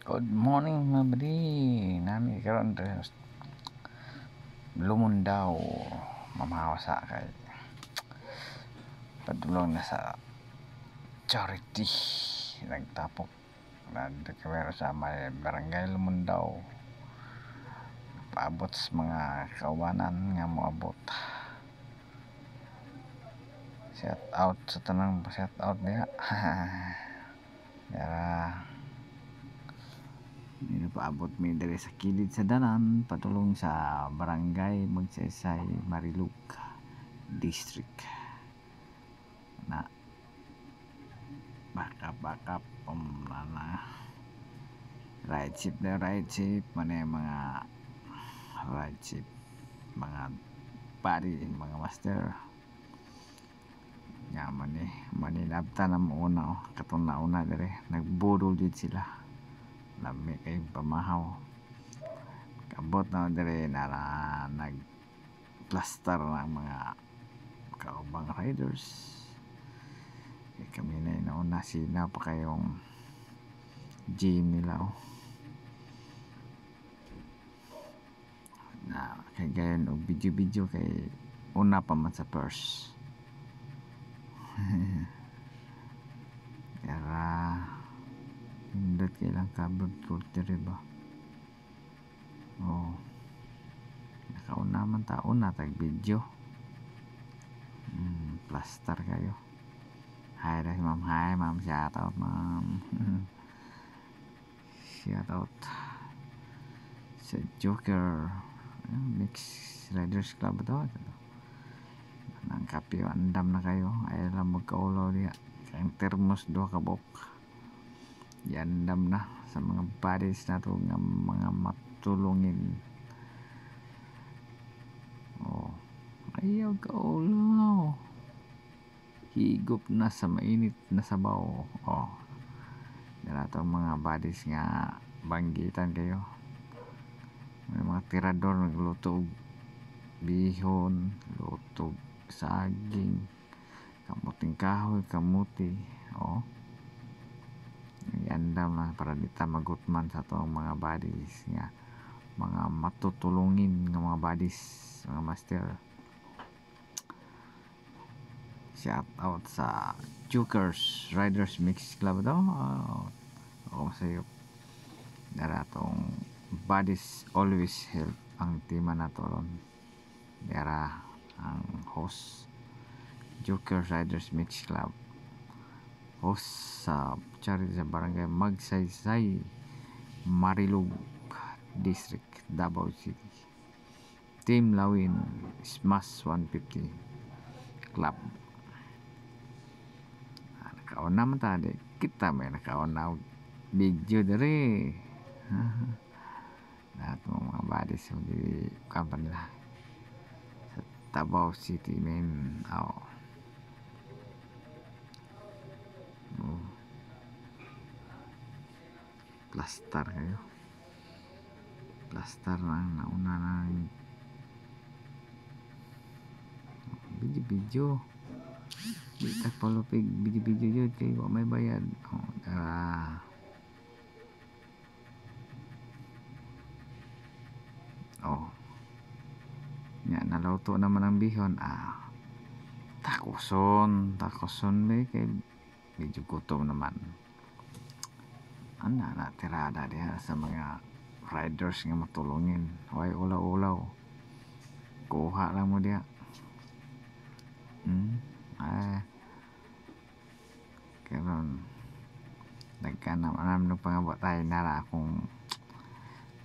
Good morning mga badi. Nami karon Lumundaw mamawasa kay padulong na sa charity nagtapok nandito kami sa may barangay Lumundaw, paabot sa mga kawanan nga moabot. Shout out sa tanang shout out niya. Paabot mi diri sa kilid sa dalan patulong sa barangay Magsaysay, Marilug District na bakap na ride ship mana mga ride ship, mga pari, mga master nga manilabta na mauna katong nauna diri nagbudol jud sila lami kay pamahaw kabot na diri na nag plaster ng mga kaubang riders. Kami na inauna sina pa kayong gym nila na kay gayon og video kay una pa man sa purse. Kaya hindi kailang covered culture ba nakauna man taon na tag video plaster kayo. Hi ma'am, shout out ma'am. Shout out sa Joker Mix Riders Club ito nang kapyo andam na kayo ay lang magkaulaw diya ang termos do kabok yandam na sa mga buddies na to nga mga matulungin. Ayaw kaulaw higop na sa mainit na sabaw. Dalatong mga buddies nga banggitan kayo, may mga tirador nagluto bihon, luto saging, kamuting kahoy, kamuti iandam na para di ta magutman sa itong mga buddies nga mga matutulungin ng mga buddies, mga master. Shout out sa Jokers Riders Mix Club daw. Ako masayop daratong buddies always help ang tima na to ron. Dara ang host Jokers Riders Mix Club, host sa charity sa barangay Magsaysay, Marilug District, Davao City. Team Lawin Smash 150 Club. Nakaon naman tadi kita may nakaon na video diri lahat mga buddies di kapan lah sa Davao City men plaster kayo, plaster na nauna na video di tak palupig video yun kayo may bayad nga nalauto naman ang bihon takuson may kay medyo gutom naman na tirada diha sa mga riders nga matulungin way ulaw kuha lang mo diha karon nagkanam ng pangabot tayo nara akong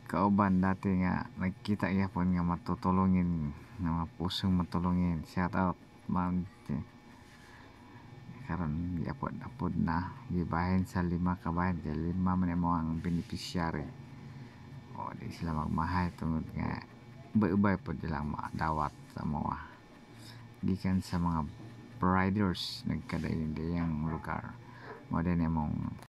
kauban dati nga nagkita yapon nga matutulungin nga mga pusong matulungin. Shout out ma'am. Karon yapod na gibahin sa 5 kabahin kay 5 man mo ang beneficiary di sila magmahay tungod nga ubay po dilang madawat sa mga gikan sa mga riders nagkadayon diyang lugar mo din imong